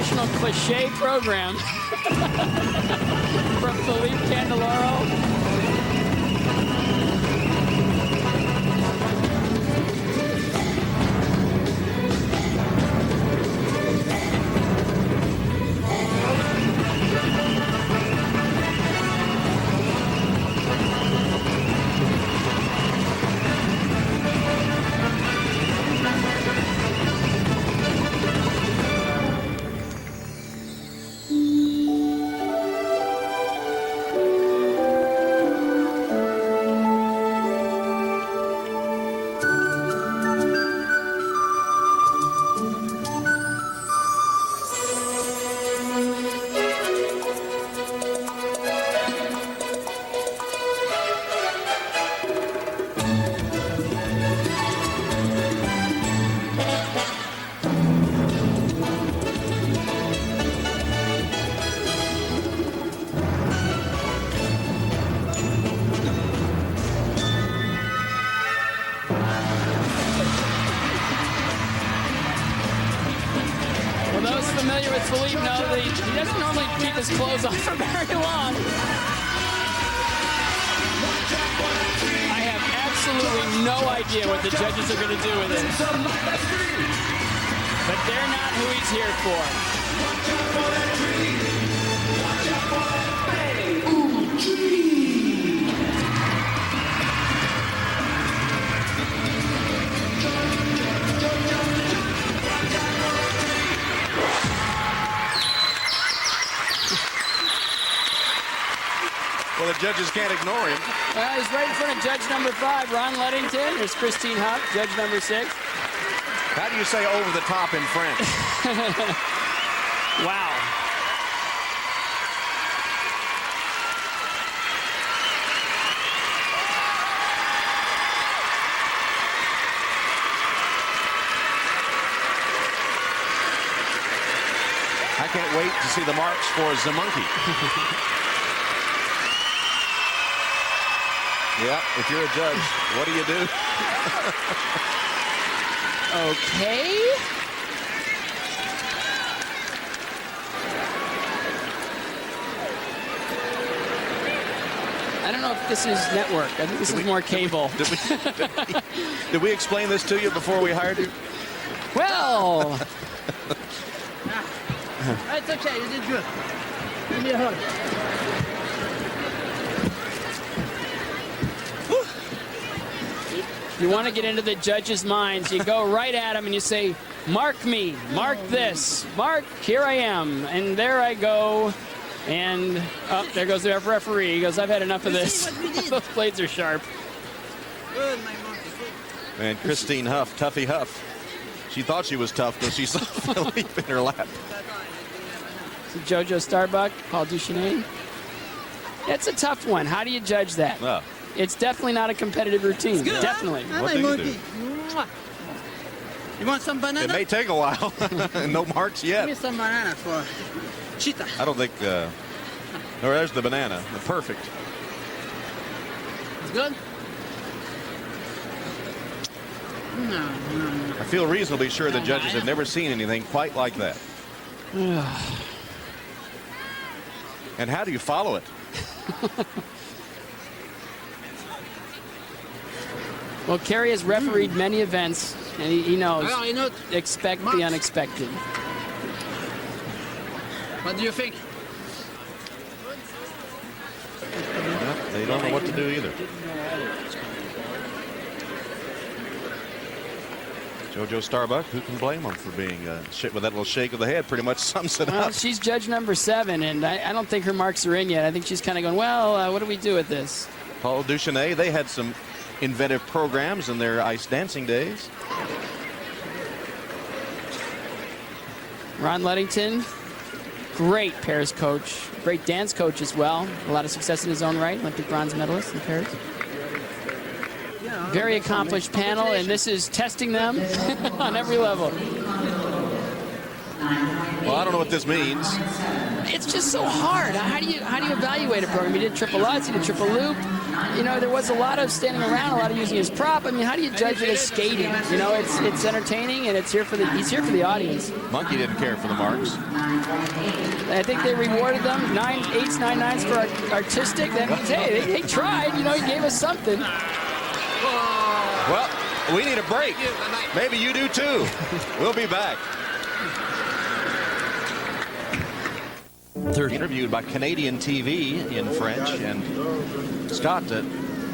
traditional cliche program from Felipe Candeloro. Familiar with Felipe know that he doesn't normally keep his clothes on for very long. I have absolutely no idea what the judges are going to do with it. But they're not who he's here for. Well, the judges can't ignore him. Well, he's right in front of judge number 5, Ron Ludington. There's Christine Huff, judge number 6. How do you say over the top in French? Wow. I can't wait to see the marks for the monkey. Yeah, if you're a judge, what do you do? Okay. I don't know if this is network. I think this is more cable. Did we explain this to you before we hired you? Well. It's okay, you did good. Give me a hug. You want to get into the judges' minds, you go right at them and you say, mark me, mark this, mark, here I am, and there I go. And there goes the referee. He goes, I've had enough of this. Those blades are sharp. Good, my monkey. And Christine Huff, Tuffy Huff. She thought she was tough because she saw Felipe in her lap. Jojo Starbuck, Paul Duchesne. It's a tough one. How do you judge that? Oh. It's definitely not a competitive routine. Good, Definitely. Huh? What do you do? You want some banana? It may take a while. No marks yet. Give me some banana for Cheetah. I don't think... oh, there's the banana. Perfect. It's good? No. I feel reasonably sure the judges have never seen anything quite like that. And how do you follow it? Well, Kerry has refereed many events, and he knows. Well, you know, expect the unexpected. What do you think? Well, they don't know what to do either. Jojo Starbuck, who can blame him for being with that little shake of the head? Pretty much sums it Well, up. she's judge number 7, and I don't think her marks are in yet. I think she's kind of going, well, what do we do with this? Paul Duchesne, they had some inventive programs in their ice dancing days. Ron Ludington, great Paris coach, great dance coach as well. A lot of success in his own right, Olympic bronze medalist in Paris. Very accomplished panel, and this is testing them on every level. Well, I don't know what this means. it's just so hard. How do you evaluate a program? He did triple Lutz, he did triple loop. You know, there was a lot of standing around, a lot of using his prop. I mean, how do you judge it as skating? You know, it's entertaining and he's here for the audience. Monkey didn't care for the marks. I think they rewarded them 9/8s, 9/9s for artistic. That means, hey, they tried. You know, he gave us something. Well, we need a break. Maybe you do too. We'll be back. Interviewed by Canadian TV in French. And Scott,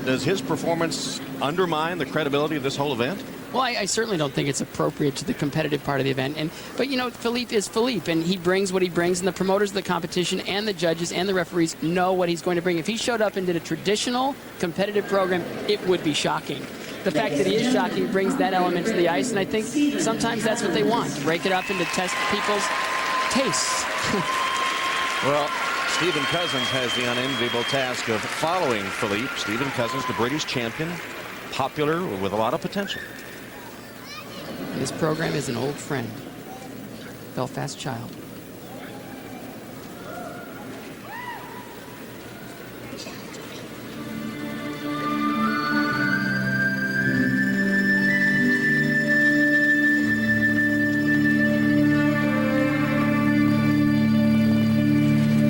does his performance undermine the credibility of this whole event? Well, I certainly don't think it's appropriate to the competitive part of the event. But, you know, Philippe is Philippe, and he brings what he brings, and the promoters of the competition and the judges and the referees know what he's going to bring. If he showed up and did a traditional competitive program, it would be shocking. The fact that he is shocking brings that element to the ice, and I think sometimes that's what they want, break it up and to test people's tastes. Well, Stephen Cousins has the unenviable task of following Philippe. Stephen Cousins, the British champion, popular with a lot of potential. This program is an old friend, Belfast Child.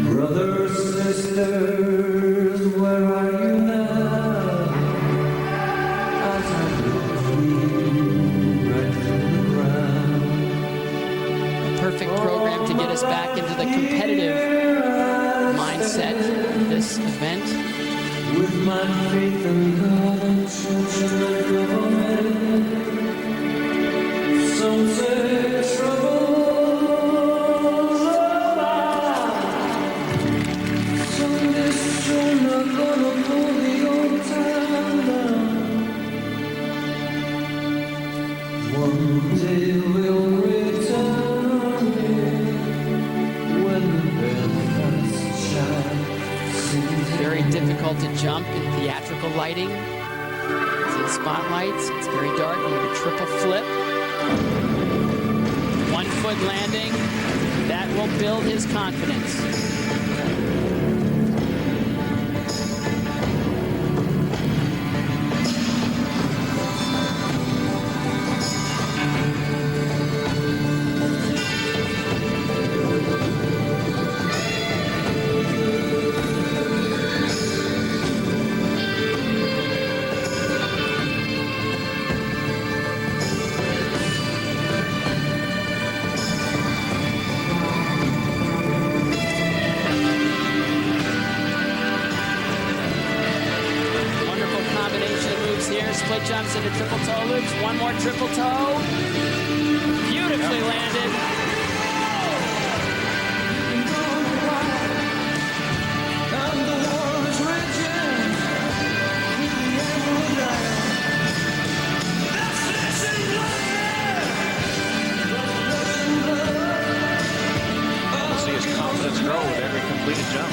Brothers, sisters, where are you now? As I look right through the ground. Perfect program to get us back into the competitive mindset of this event. With my faith in God and church and government, some say trouble's about. Some days sure not gonna pull the old town down. One day we'll return here when the Belfast child sings. Very difficult to jump in theatrical lighting. It's in spotlights. It's very dark. We have a triple flip. 1 foot landing. That will build his confidence. Split jumps into triple toe loops. One more triple toe. Beautifully landed. We'll see his confidence grow with every completed jump.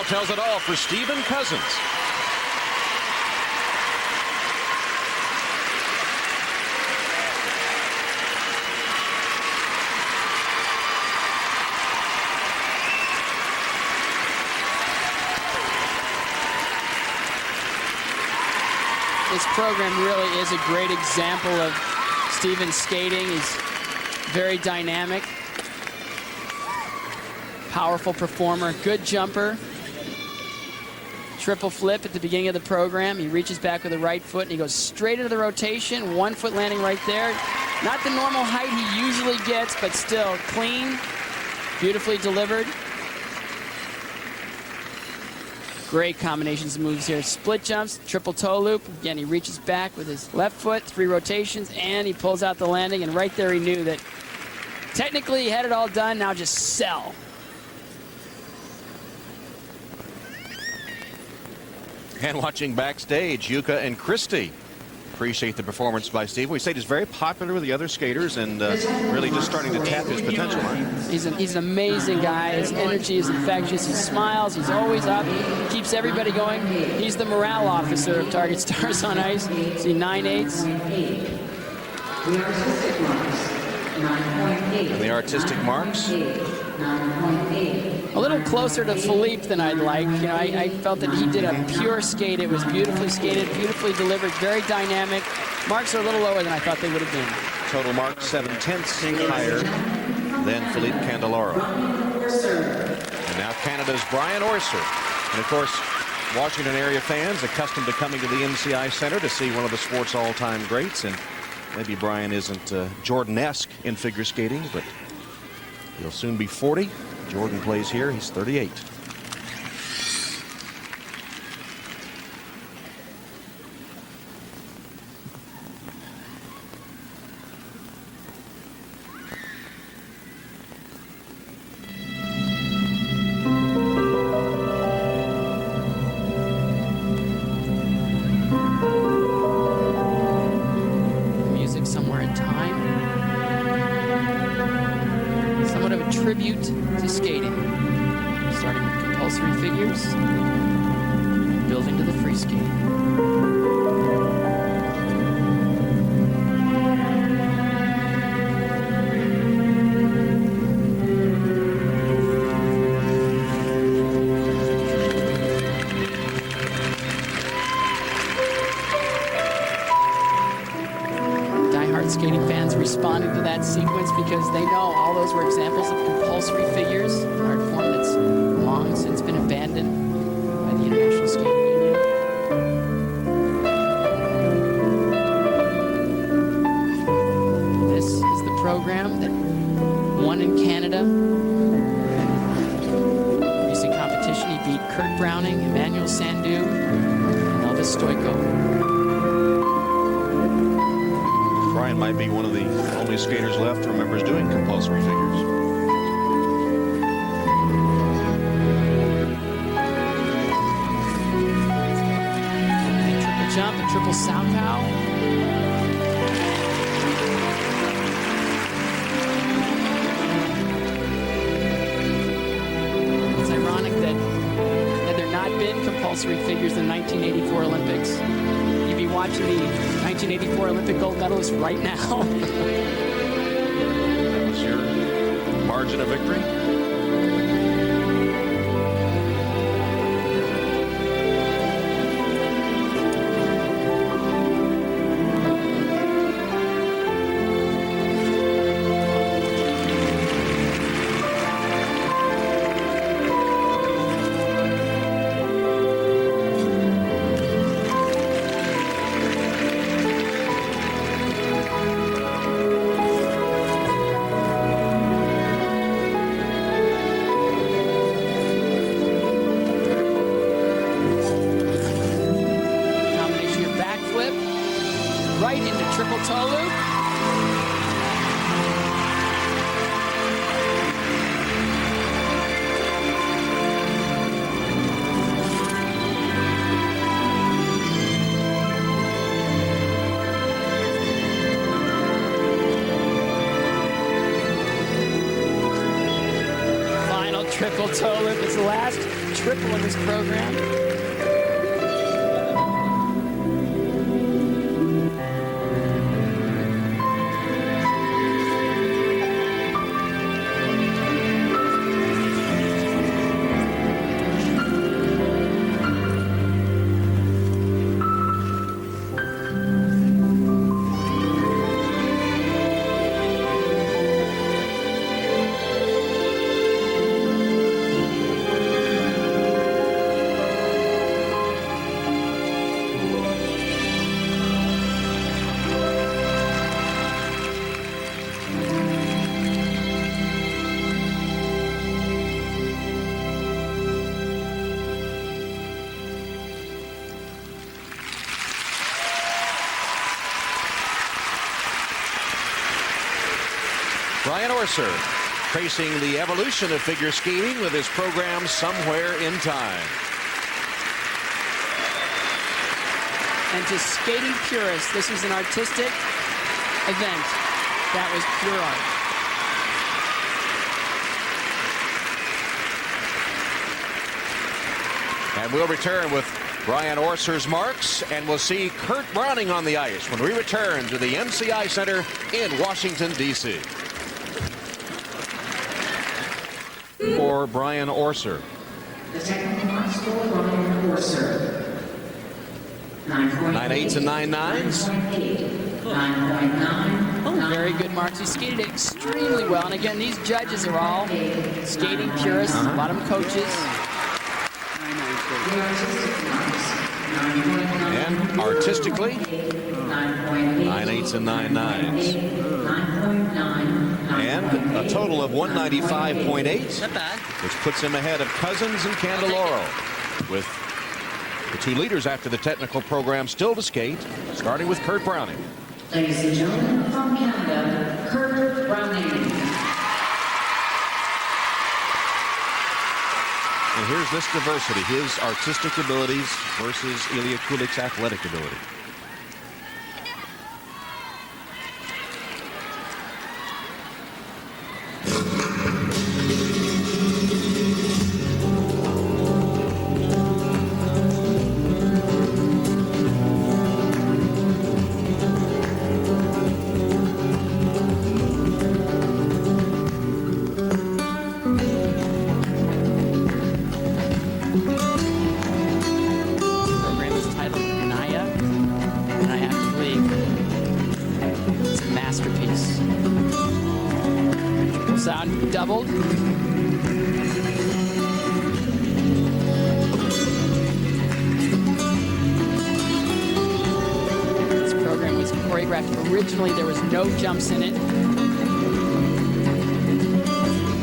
smile tells it all for Stephen Cousins. This program really is a great example of Stephen's skating. He's very dynamic, powerful performer, good jumper. Triple flip at the beginning of the program. He reaches back with the right foot and he goes straight into the rotation. 1 foot landing right there. Not the normal height he usually gets, but still clean, beautifully delivered. Great combinations of moves here. Split jumps, triple toe loop. Again, he reaches back with his left foot, 3 rotations, and he pulls out the landing. And right there he knew that technically he had it all done. Now just sell. And watching backstage, Yuka and Christy appreciate the performance by Steve. We say he's very popular with the other skaters and really just starting to tap his potential. He's an amazing guy. His energy is infectious. He smiles. He's always up. Keeps everybody going. He's the morale officer of Target Stars on Ice. See 9/8. And the artistic marks. A little closer to Philippe than I'd like. You know, I felt that he did a pure skate. It was beautifully skated, beautifully delivered, very dynamic. Marks are a little lower than I thought they would have been. Total mark 7/10 higher than Philippe Candeloro. And now Canada's Brian Orser. And of course, Washington area fans accustomed to coming to the MCI Center to see one of the sport's all-time greats. And maybe Brian isn't Jordan-esque in figure skating, but he'll soon be 40. Jordan plays here. He's 38. Music somewhere in time. Somewhat of a tribute to skating. Starting with compulsory figures, building to the free skate. Die-hard skating fans responding to that sequence because they know all those were examples of compulsory figures, an art form that's long since been abandoned by the International Skating Union. This is the program that won in Canada. Recent competition, he beat Kurt Browning, Emmanuel Sandu, and Elvis Stoico. Brian might be one of the only skaters left who remembers doing compulsory figures. Triple jump and triple Salchow. It's ironic that had there not been compulsory figures in the 1984 Olympics, you'd be watching the 1984 Olympic gold medalist right now. That was your margin of victory? Right into triple toe loop. Final triple total if it's the last triple in this program. Brian Orser tracing the evolution of figure skating with his program Somewhere in Time. And to skating purists, this was an artistic event. That was pure art. And we'll return with Brian Orser's marks, and we'll see Kurt Browning on the ice when we return to the MCI Center in Washington, D.C. For Brian Orser. The technical marks for Brian Orser. 9.8s and 9.9s. 9.9. Very good marks. He skated extremely well. And again, these judges are all skating purists, a lot of them coaches. And artistically, 9.8s and 9.9s. And a total of 195.8, Not bad. which puts him ahead of Cousins and Candeloro, with the two leaders after the technical program still to skate, starting with Kurt Browning. Ladies and gentlemen, from Canada, Kurt Browning. And here's this diversity, his artistic abilities versus Ilya Kulik's athletic ability. Sound doubled. This program was choreographed. Originally, there was no jumps in it.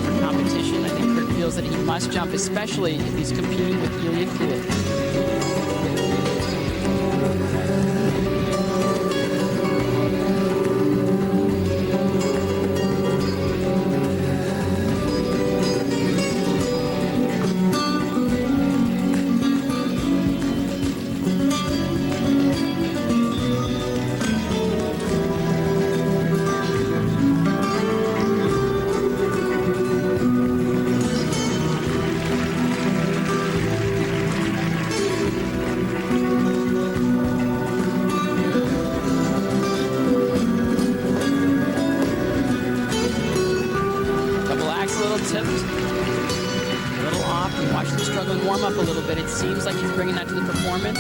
For competition, I think Kurt feels that he must jump, especially if he's competing with Ilya Kulik. Warm up a little bit. It seems like he's bringing that to the performance.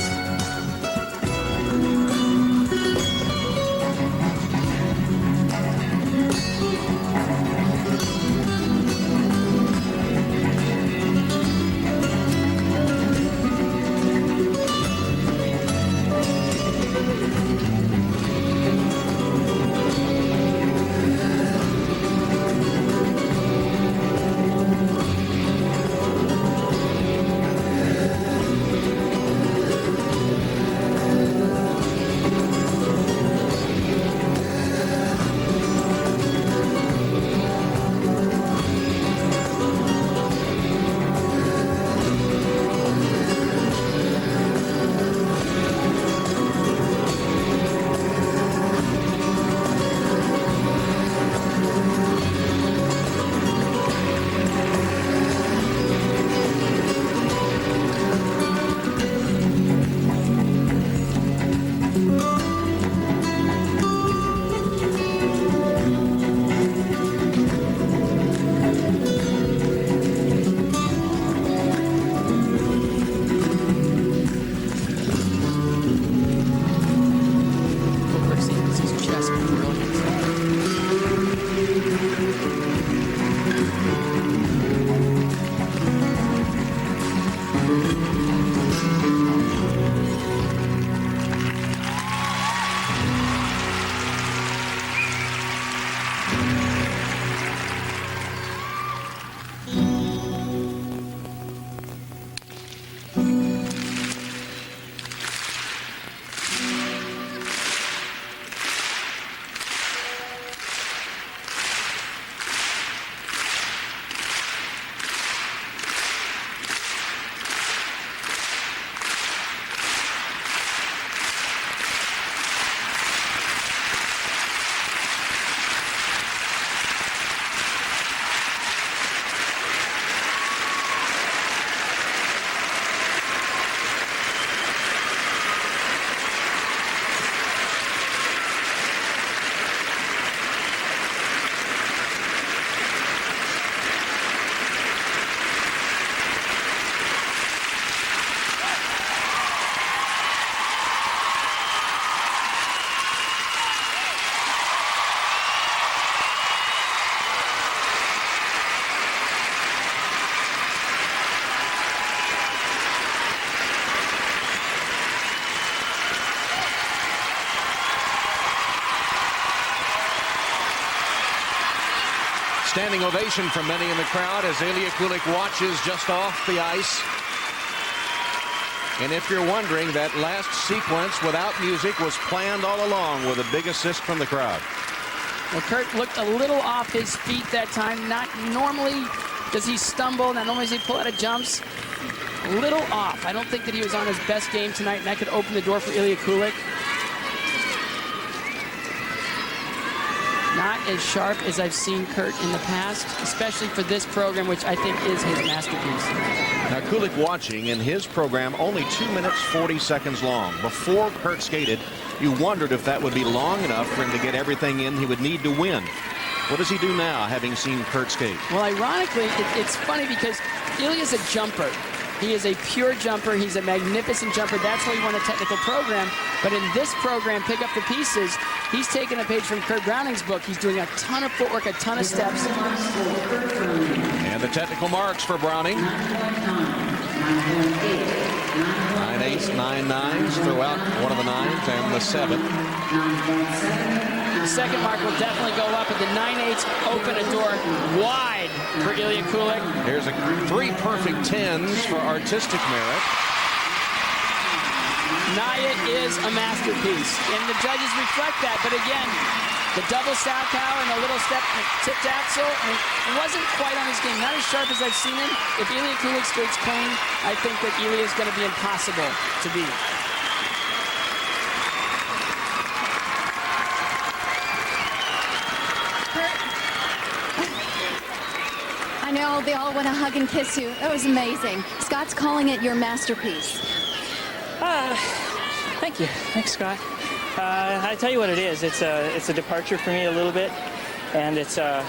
Standing ovation from many in the crowd as Ilya Kulik watches just off the ice. And if you're wondering, that last sequence without music was planned all along with a big assist from the crowd. Well, Kurt looked a little off his feet that time. Not normally does he stumble, not normally does he pull out of jumps. A little off. I don't think that he was on his best game tonight, and that could open the door for Ilya Kulik. Not as sharp as I've seen Kurt in the past, especially for this program, which I think is his masterpiece. Now, Kulik watching in his program only 2 minutes 40 seconds long. Before Kurt skated, you wondered if that would be long enough for him to get everything in he would need to win. What does he do now, having seen Kurt skate? Well, ironically, it's funny because Ilya's a jumper. He is a pure jumper. He's a magnificent jumper. That's how he won a technical program. But in this program, Pick Up the Pieces, he's taken a page from Kurt Browning's book. He's doing a ton of footwork, a ton of steps. And the technical marks for Browning. 9/8, 9/9 throughout one of the nines and the 7. The second mark will definitely go up, but the 9/8 open a door wide for Ilya Kulik. Here's 3 perfect 10s for artistic merit. Naya is a masterpiece, and the judges reflect that. But again, the double Salchow and the little step tipped axle, and it wasn't quite on his game. Not as sharp as I've seen him. If Ilya Kulik skates clean, I think that Ilya is going to be impossible to beat. I know they all want to hug and kiss you. That was amazing. Scott's calling it your masterpiece. Thank you. Thanks, Scott. I tell you what it is. It's a departure for me a little bit, and it's a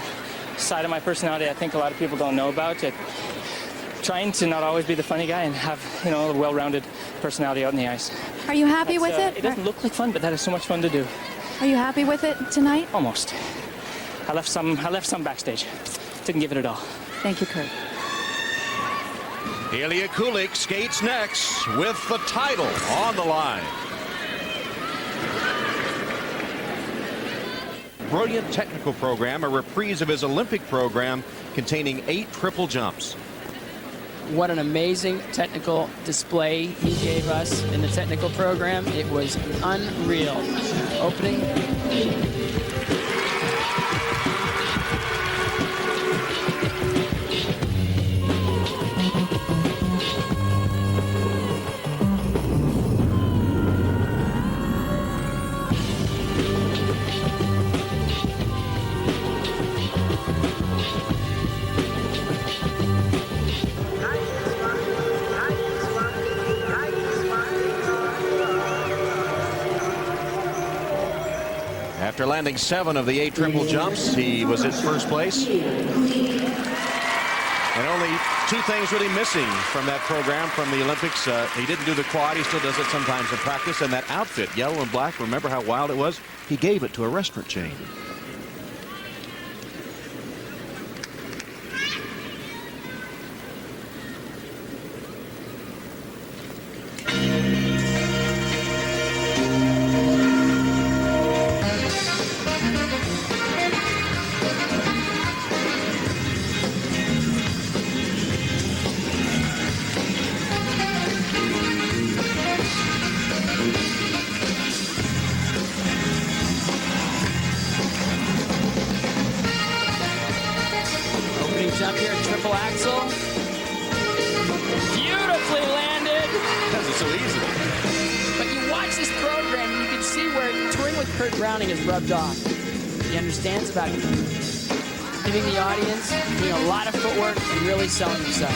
side of my personality I think a lot of people don't know about. Trying to not always be the funny guy and have, a well-rounded personality out on the ice. Are you happy with it? It doesn't look like fun, but that is so much fun to do. Are you happy with it tonight? Almost. I left some backstage. Didn't give it at all. Thank you, Kurt. Ilya Kulik skates next with the title on the line. Brilliant technical program, a reprise of his Olympic program containing 8 triple jumps. What an amazing technical display he gave us in the technical program. It was unreal. Opening. After landing 7 of the 8 triple jumps, he was in first place. And only 2 things really missing from that program from the Olympics. He didn't do the quad. He still does it sometimes in practice. And that outfit, yellow and black, remember how wild it was? He gave it to a restaurant chain. Jump here, triple axle. Beautifully landed. Because it's so easy. But you watch this program, and you can see where touring with Kurt Browning has rubbed off. He understands about giving the audience, doing a lot of footwork, and really selling himself.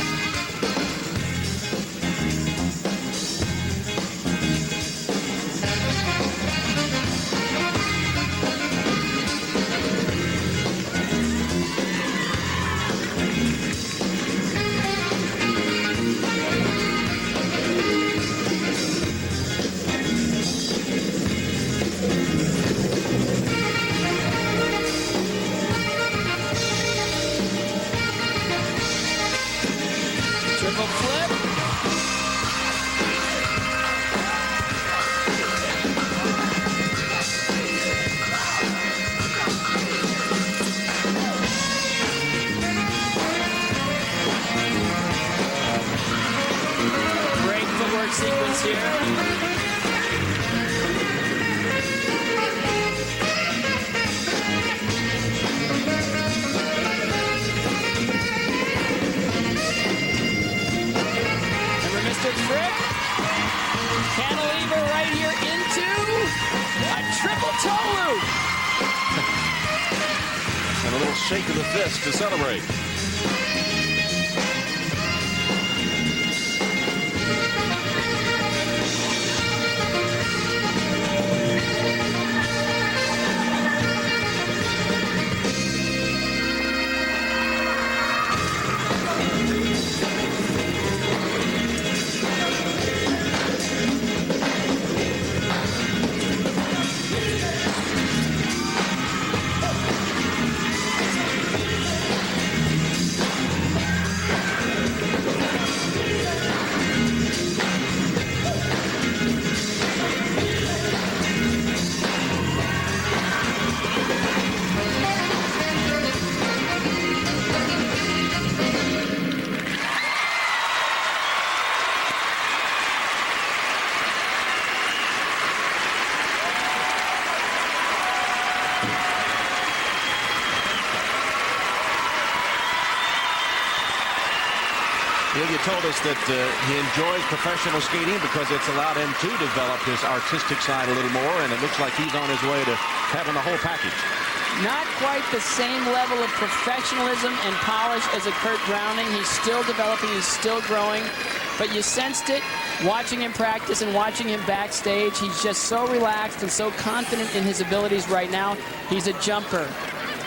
shake of the fist to celebrate. You told us that he enjoys professional skating because it's allowed him to develop his artistic side a little more, and it looks like he's on his way to having the whole package. Not quite the same level of professionalism and polish as a Kurt Browning. He's still developing, he's still growing, but you sensed it watching him practice and watching him backstage. He's just so relaxed and so confident in his abilities right now. He's a jumper.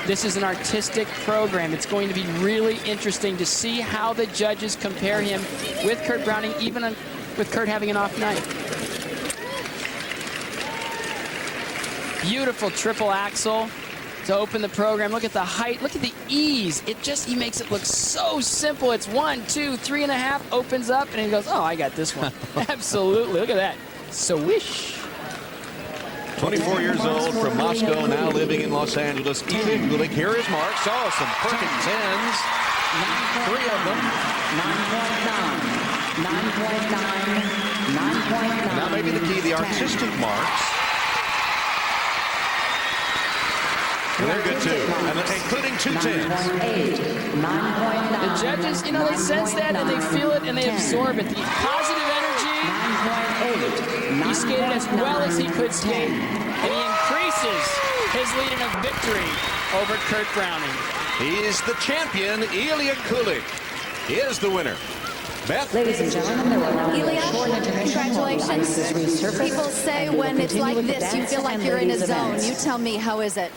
This is an artistic program. It's going to be really interesting to see how the judges compare him with Kurt Browning, even with Kurt having an off night. Beautiful triple axel to open the program. Look at the height. Look at the ease. He makes it look so simple. It's 1, 2, 3.5, opens up, and he goes, oh, I got this one. Absolutely. Look at that. Swish. 24 years old from Moscow, now living in Los Angeles. Ilya Kulik, here is Mark. Saw some perfect 10s. 3 of them. 9.9. Now maybe the key, the artistic marks. And they're good too, and including 2 10s. The judges, you know, they sense that and they feel it and they absorb it. The positive energy. He skated as well as he could skate, and he increases his lead in a victory over Kurt Browning. He's the champion. Ilya Kulik is the winner. Beth? Ladies and gentlemen, there will now be a short Ilya, intermission while the ice is resurfaced. congratulations. People say and we will when it's continue like with the this, you dance feel like and you're in a ladies' zone. events. You tell me, how is it?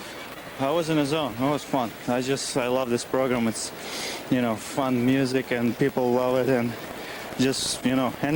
I was in a zone. It was fun. I love this program. It's, fun music and people love it, and just,